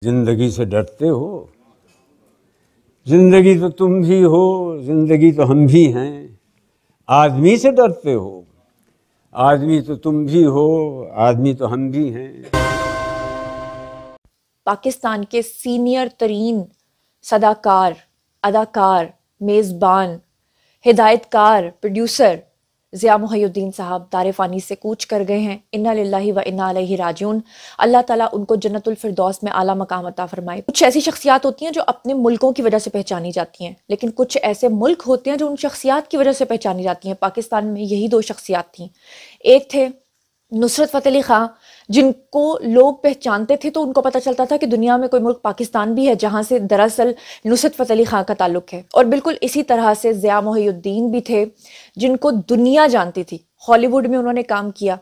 जिंदगी से डरते हो? जिंदगी तो तुम भी हो, जिंदगी तो हम भी हैं। आदमी से डरते हो? आदमी तो तुम भी हो, आदमी तो हम भी हैं। पाकिस्तान के सीनियर तरीन सदाकार, अदाकार, मेज़बान, हिदायतकार, प्रोड्यूसर ज़िया मुहय्यिद्दीन साहब दारे फ़ानी से कूच कर गए हैं। इन्ना लिल्लाहि व इन्ना अलैहि राजिऊन। अल्लाह ताला उनको जन्नतुल फिरदौस में आला मकाम अता फरमाए। कुछ ऐसी शख्सियात होती हैं जो अपने मुल्कों की वजह से पहचानी जाती हैं, लेकिन कुछ ऐसे मुल्क होते हैं जो उन शख्सियात की वजह से पहचानी जाती हैं। पाकिस्तान में यही दो शख्सियात थीं। एक थे नुसरत फ़तेह अली खां, जिनको लोग पहचानते थे तो उनको पता चलता था कि दुनिया में कोई मुल्क पाकिस्तान भी है जहां से दरअसल नुसरत फ़तेह अली खां का ताल्लुक है। और बिल्कुल इसी तरह से ज़िया मुहय्यिद्दीन भी थे, जिनको दुनिया जानती थी। हॉलीवुड में उन्होंने काम किया,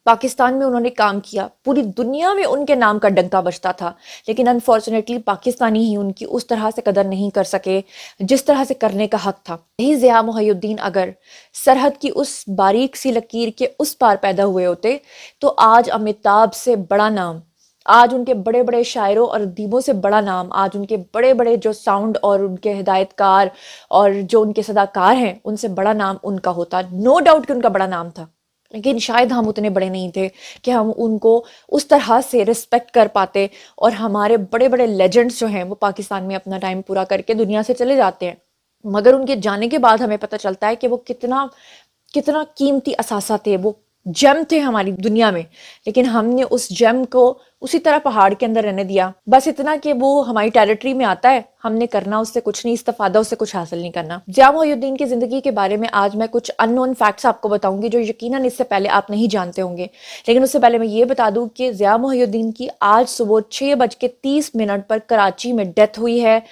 पाकिस्तान में उन्होंने काम किया, पूरी दुनिया में उनके नाम का डंका बजता था, लेकिन अनफॉर्चुनेटली पाकिस्तानी ही उनकी उस तरह से कदर नहीं कर सके जिस तरह से करने का हक था। यही ज़िया मुहय्यिद्दीन अगर सरहद की उस बारीक सी लकीर के उस पार पैदा हुए होते तो आज अमिताभ से बड़ा नाम, आज उनके बड़े बड़े शायरों और अदीबों से बड़ा नाम, आज उनके बड़े बड़े जो साउंड और उनके हिदायतकार और जो उनके सदाकार हैं उनसे बड़ा नाम उनका होता। नो डाउट कि उनका बड़ा नाम था, लेकिन शायद हम उतने बड़े नहीं थे कि हम उनको उस तरह से रिस्पेक्ट कर पाते। और हमारे बड़े बड़े लेजेंड्स जो हैं वो पाकिस्तान में अपना टाइम पूरा करके दुनिया से चले जाते हैं, मगर उनके जाने के बाद हमें पता चलता है कि वो कितना कितना कीमती असासा थे, वो जेम थे हमारी दुनिया में। लेकिन हमने उस जेम को उसी तरह पहाड़ के अंदर रहने दिया, बस इतना कि वो हमारी टेरिटरी में आता है, हमने करना उससे कुछ नहीं, इस्तेफादा उससे कुछ हासिल नहीं करना। ज़िया मुहय्यिद्दीन की जिंदगी के बारे में आज मैं कुछ अननोन फैक्ट्स आपको बताऊंगी जो यकीनन इससे पहले आप नहीं जानते होंगे। लेकिन उससे पहले मैं ये बता दूं कि ज़िया मुहय्यिद्दीन की आज सुबह 6:30 पर कराची में डेथ हुई है।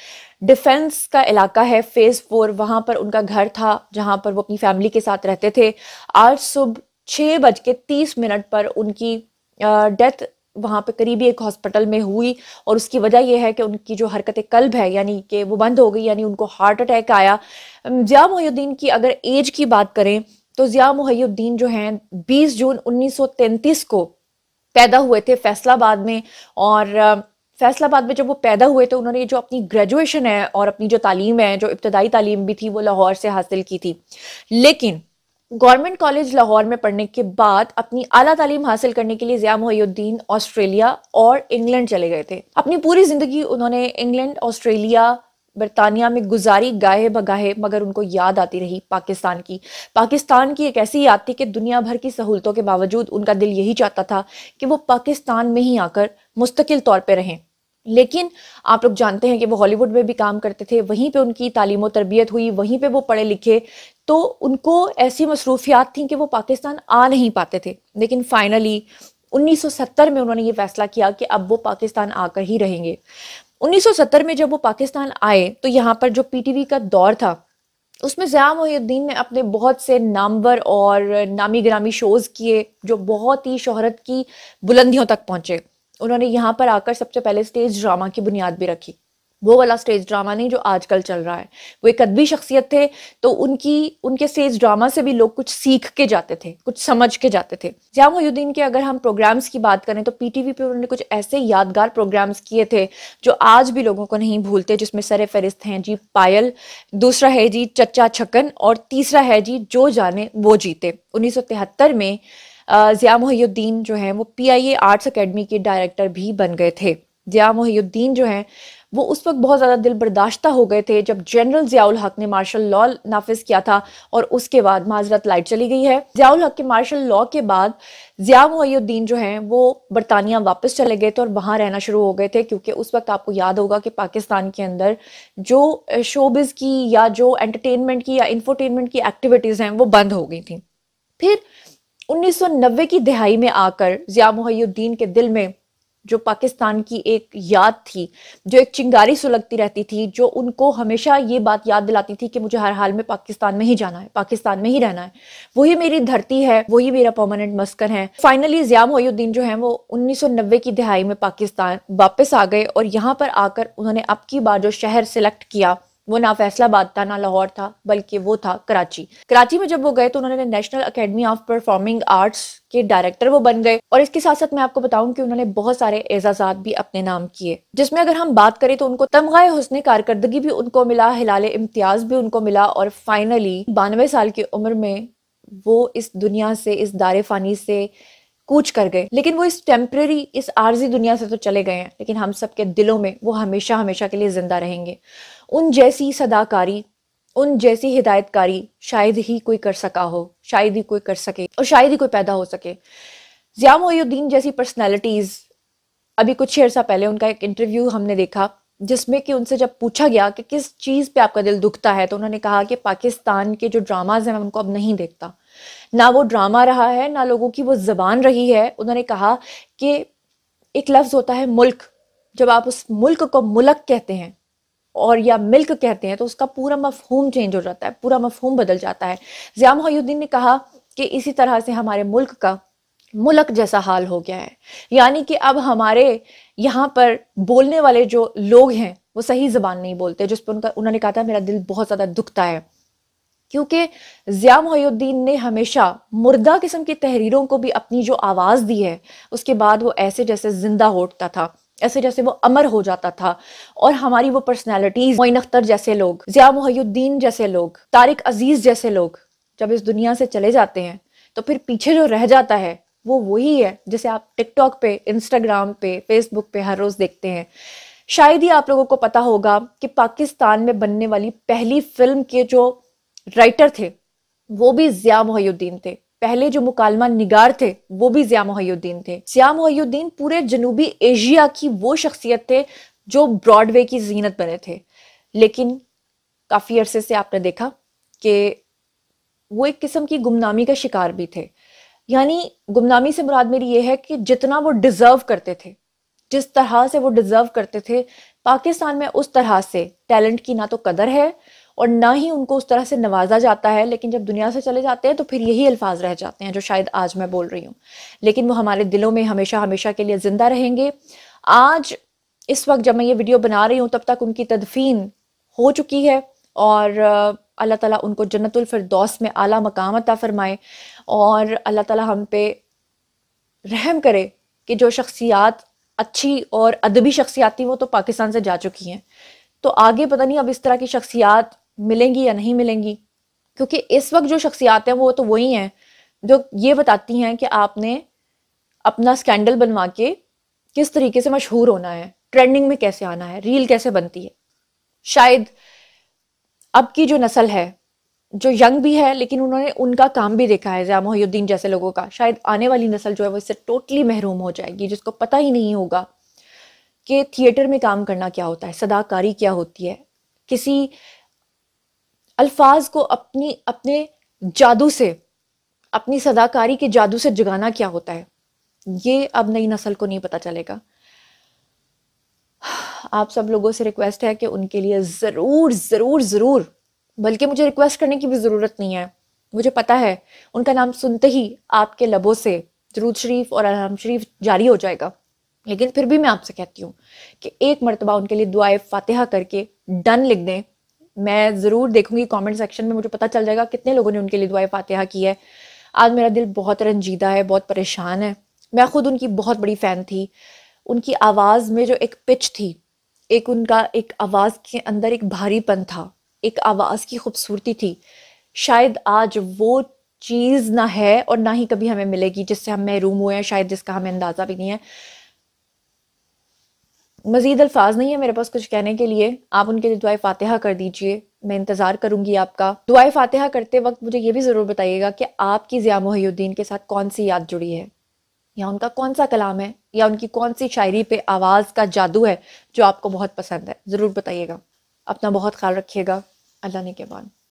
डिफेंस का इलाका है फेज 4, वहां पर उनका घर था जहां पर वो अपनी फैमिली के साथ रहते थे। आज सुबह 6:30 पर उनकी डेथ वहां पे करीबी एक हॉस्पिटल में हुई, और उसकी वजह यह है कि उनकी जो हरकत कल्ब है यानी कि वो बंद हो गई, यानी उनको हार्ट अटैक आया। ज़िया मुहय्यिद्दीन की अगर एज की बात करें तो ज़िया मुहय्यिद्दीन जो हैं 20 जून 1933 को पैदा हुए थे फैसलाबाद में। और फैसलाबाद में जब वो पैदा हुए तो उन्होंने जो अपनी ग्रेजुएशन है और अपनी जो तालीम है, जो इब्तदाई तालीम भी थी, वो लाहौर से हासिल की थी। लेकिन गवर्नमेंट कॉलेज लाहौर में पढ़ने के बाद अपनी आला तालीम हासिल करने के लिए ज़िया मुहय्यिद्दीन ऑस्ट्रेलिया और इंग्लैंड चले गए थे। अपनी पूरी जिंदगी उन्होंने इंग्लैंड, ऑस्ट्रेलिया, बरतानिया में गुजारी गाहे बगाहे, मगर उनको याद आती रही पाकिस्तान की। पाकिस्तान की एक ऐसी याद थी कि दुनिया भर की सहूलतों के बावजूद उनका दिल यही चाहता था कि वो पाकिस्तान में ही आकर मुस्तकिल तौर पे रहें। लेकिन आप लोग जानते हैं कि वो हॉलीवुड में भी काम करते थे, वहीं पे उनकी तालीम और तरबियत हुई, वहीं पे वो पढ़े लिखे, तो उनको ऐसी मसरूफियात थी कि वो पाकिस्तान आ नहीं पाते थे। लेकिन फाइनली 1970 में उन्होंने ये फैसला किया कि अब वो पाकिस्तान आकर ही रहेंगे। 1970 में जब वो पाकिस्तान आए तो यहाँ पर जो पीटीवी का दौर था उसमें ज़िया मुहय्यिद्दीन ने अपने बहुत से नामवर और नामी गिरामी शोज़ किए जो बहुत ही शोहरत की बुलंदियों तक पहुंचे। उन्होंने यहाँ पर आकर सबसे पहले स्टेज ड्रामा की बुनियाद भी रखी, वो वाला स्टेज ड्रामा नहीं जो आजकल चल रहा है। वो एक अदबी शख्सियत थे, तो उनके स्टेज ड्रामा से भी लोग कुछ सीख के जाते थे, कुछ समझ के जाते थे। ज़िया मुहय्यिद्दीन के अगर हम प्रोग्राम्स की बात करें तो पीटीवी पे उन्होंने कुछ ऐसे यादगार प्रोग्राम्स किए थे जो आज भी लोगों को नहीं भूलते, जिसमें सरे फहरिस्त हैं जी पायल, दूसरा है जी चच्चा छकन, और तीसरा है जी जो जाने वो जीते। 1973 में ज़िया मुहय्यिद्दीन जो है वो PIA आर्ट्स अकेडमी के डायरेक्टर भी बन गए थे। ज़िया मुहय्यिद्दीन जो हैं वो उस वक्त बहुत ज़्यादा दिल बर्दाश्ता हो गए थे जब जनरल ज़ियाउल हक ने मार्शल लॉ नाफिज किया था, और उसके बाद माजरत लाइट चली गई है। ज़ियाउल हक के मार्शल लॉ के बाद ज़िया मुहय्यिद्दीन जो हैं वो बरतानिया वापस चले गए थे और वहाँ रहना शुरू हो गए थे, क्योंकि उस वक्त आपको याद होगा कि पाकिस्तान के अंदर जो शोबिज़ की या जो एंटरटेनमेंट की या इंफोटेनमेंट की एक्टिविटीज़ हैं वो बंद हो गई थी। फिर 1990 की दिहाई में आकर ज़िया मुहय्यिद्दीन के दिल में जो पाकिस्तान की एक याद थी, जो एक चिंगारी सुलगती रहती थी, जो उनको हमेशा ये बात याद दिलाती थी कि मुझे हर हाल में पाकिस्तान में ही जाना है, पाकिस्तान में ही रहना है, वही मेरी धरती है, वही मेरा परमानेंट मस्कन है। फाइनली ज़िया मुहय्यिद्दीन जो है वो 1990 की दिहाई में पाकिस्तान वापस आ गए, और यहाँ पर आकर उन्होंने अब की बार जो शहर सिलेक्ट किया वो ना फैसलाबाद था ना लाहौर था, बल्कि वो था कराची। कराची में जब वो गए तो उन्होंने national academy of performing arts के डायरेक्टर वो बन गए। और इसके साथ साथ मैं आपको बताऊं कि उन्होंने बहुत सारे एजाजात भी अपने नाम किए, जिसमें अगर हम बात करें तो उनको तमगाए हुस्न कारकर्दगी भी उनको मिला, हिलाले इम्तियाज भी उनको मिला, और फाइनली 92 साल की उम्र में वो इस दुनिया से, इस दारे फानी से कूच कर गए। लेकिन वो इस टेम्परेरी, इस आर्जी दुनिया से तो चले गए हैं, लेकिन हम सब के दिलों में वो हमेशा हमेशा के लिए जिंदा रहेंगे। उन जैसी सदाकारी, उन जैसी हिदायतकारी शायद ही कोई कर सका हो, शायद ही कोई कर सके, और शायद ही कोई पैदा हो सके। ज़िया मोइनुद्दीन जैसी पर्सनैलिटीज़, अभी कुछ अर्सा पहले उनका एक इंटरव्यू हमने देखा जिसमें कि उनसे जब पूछा गया कि किस चीज़ पे आपका दिल दुखता है, तो उन्होंने कहा कि पाकिस्तान के जो ड्रामाज हैं मैं उनको अब नहीं देखता। ना वो ड्रामा रहा है, ना लोगों की वो ज़बान रही है। उन्होंने कहा कि एक लफ्ज़ होता है मुल्क, जब आप उस मुल्क को मुल्क कहते हैं और या मिल्क कहते हैं तो उसका पूरा मफहूम चेंज हो जाता है, पूरा मफहूम बदल जाता है। ज़िया मोइनुद्दीन ने कहा कि इसी तरह से हमारे मुल्क का मुल्क जैसा हाल हो गया है, यानी कि अब हमारे यहाँ पर बोलने वाले जो लोग हैं वो सही ज़बान नहीं बोलते, जिस पर उन्होंने कहा था मेरा दिल बहुत ज़्यादा दुखता है। क्योंकि ज़िया मोइनुद्दीन ने हमेशा मुर्दा किस्म की तहरीरों को भी अपनी जो आवाज़ दी है, उसके बाद वो ऐसे जैसे जिंदा उठता था, ऐसे जैसे वो अमर हो जाता था। और हमारी वो पर्सनैलिटीज, मोइन अख्तर जैसे लोग, ज़िया मोइनुद्दीन जैसे लोग, तारिक अजीज जैसे लोग जब इस दुनिया से चले जाते हैं तो फिर पीछे जो रह जाता है वो वही है जिसे आप टिकटॉक पे, इंस्टाग्राम पे, फेसबुक पे हर रोज देखते हैं। शायद ही आप लोगों को पता होगा कि पाकिस्तान में बनने वाली पहली फिल्म के जो राइटर थे वो भी ज़िया मोइनुद्दीन थे। पहले जो मुकालमा निगार थे वो भी ज़िया मोइनुद्दीन थे। ज़िया मोइनुद्दीन पूरे जनूबी एशिया की वो शख्सियत थे जो ब्रॉडवे की जीनत बने थे। लेकिन काफ़ी अरसे से आपने देखा कि वो एक किस्म की गुमनामी का शिकार भी थे। यानी गुमनामी से मुराद मेरी ये है कि जितना वो डिज़र्व करते थे, जिस तरह से वो डिज़र्व करते थे, पाकिस्तान में उस तरह से टैलेंट की ना तो कदर है और ना ही उनको उस तरह से नवाजा जाता है। लेकिन जब दुनिया से चले जाते हैं तो फिर यही अल्फाज रह जाते हैं जो शायद आज मैं बोल रही हूँ, लेकिन वो हमारे दिलों में हमेशा हमेशा के लिए ज़िंदा रहेंगे। आज इस वक्त जब मैं ये वीडियो बना रही हूँ तब तक उनकी तदफीन हो चुकी है, और अल्लाह ताला उनको जन्नतुल फिरदौस में आला मकाम अता फरमाए, और अल्लाह ताला हम पे रहम करे कि जो शख्सियात अच्छी और अदबी शख्सियात थी वो तो पाकिस्तान से जा चुकी हैं, तो आगे पता नहीं अब इस तरह की शख्सियात मिलेंगी या नहीं मिलेंगी। क्योंकि इस वक्त जो शख्सियात हैं वो तो वही हैं जो ये बताती हैं कि आपने अपना स्कैंडल बनवा के किस तरीके से मशहूर होना है, ट्रेंडिंग में कैसे आना है, रील कैसे बनती है। शायद अब की जो नस्ल है जो यंग भी है लेकिन उन्होंने उनका काम भी देखा है ज़िया मोइनुद्दीन जैसे लोगों का, शायद आने वाली नस्ल जो है वो इससे टोटली महरूम हो जाएगी, जिसको पता ही नहीं होगा कि थिएटर में काम करना क्या होता है, सदाकारी क्या होती है, किसी अल्फाज को अपने जादू से, अपनी सदाकारी के जादू से जगाना क्या होता है, ये अब नई नस्ल को नहीं पता चलेगा। आप सब लोगों से रिक्वेस्ट है कि उनके लिए ज़रूर ज़रूर ज़रूर, बल्कि मुझे रिक्वेस्ट करने की भी ज़रूरत नहीं है, मुझे पता है उनका नाम सुनते ही आपके लबों से दुरूद शरीफ और अलहम शरीफ जारी हो जाएगा। लेकिन फिर भी मैं आपसे कहती हूँ कि एक मरतबा उनके लिए दुआए फातिहा करके डन लिख दें। मैं ज़रूर देखूंगी कमेंट सेक्शन में, मुझे पता चल जाएगा कितने लोगों ने उनके लिए दुआए फातिहा की है। आज मेरा दिल बहुत रंजीदा है, बहुत परेशान है। मैं खुद उनकी बहुत बड़ी फ़ैन थी। उनकी आवाज़ में जो एक पिच थी, एक उनका एक आवाज़ के अंदर एक भारीपन था, एक आवाज़ की खूबसूरती थी, शायद आज वो चीज़ ना है और ना ही कभी हमें मिलेगी जिससे हम महरूम हुए हैं, शायद जिसका हमें अंदाज़ा भी नहीं है। मज़ीद अल्फाज नहीं है मेरे पास कुछ कहने के लिए। आप उनके लिए दुआए फातिहा कर दीजिए, मैं इंतज़ार करूँगी आपका। दुआए फातिहा करते वक्त मुझे ये भी ज़रूर बताइएगा कि आपकी ज़िया मोइनुद्दीन के साथ कौन सी याद जुड़ी है, या उनका कौन सा कलाम है, या उनकी कौन सी शायरी पे आवाज़ का जादू है जो आपको बहुत पसंद है। ज़रूर बताइएगा। अपना बहुत ख्याल रखिएगा। अल्लाह ने के बाद।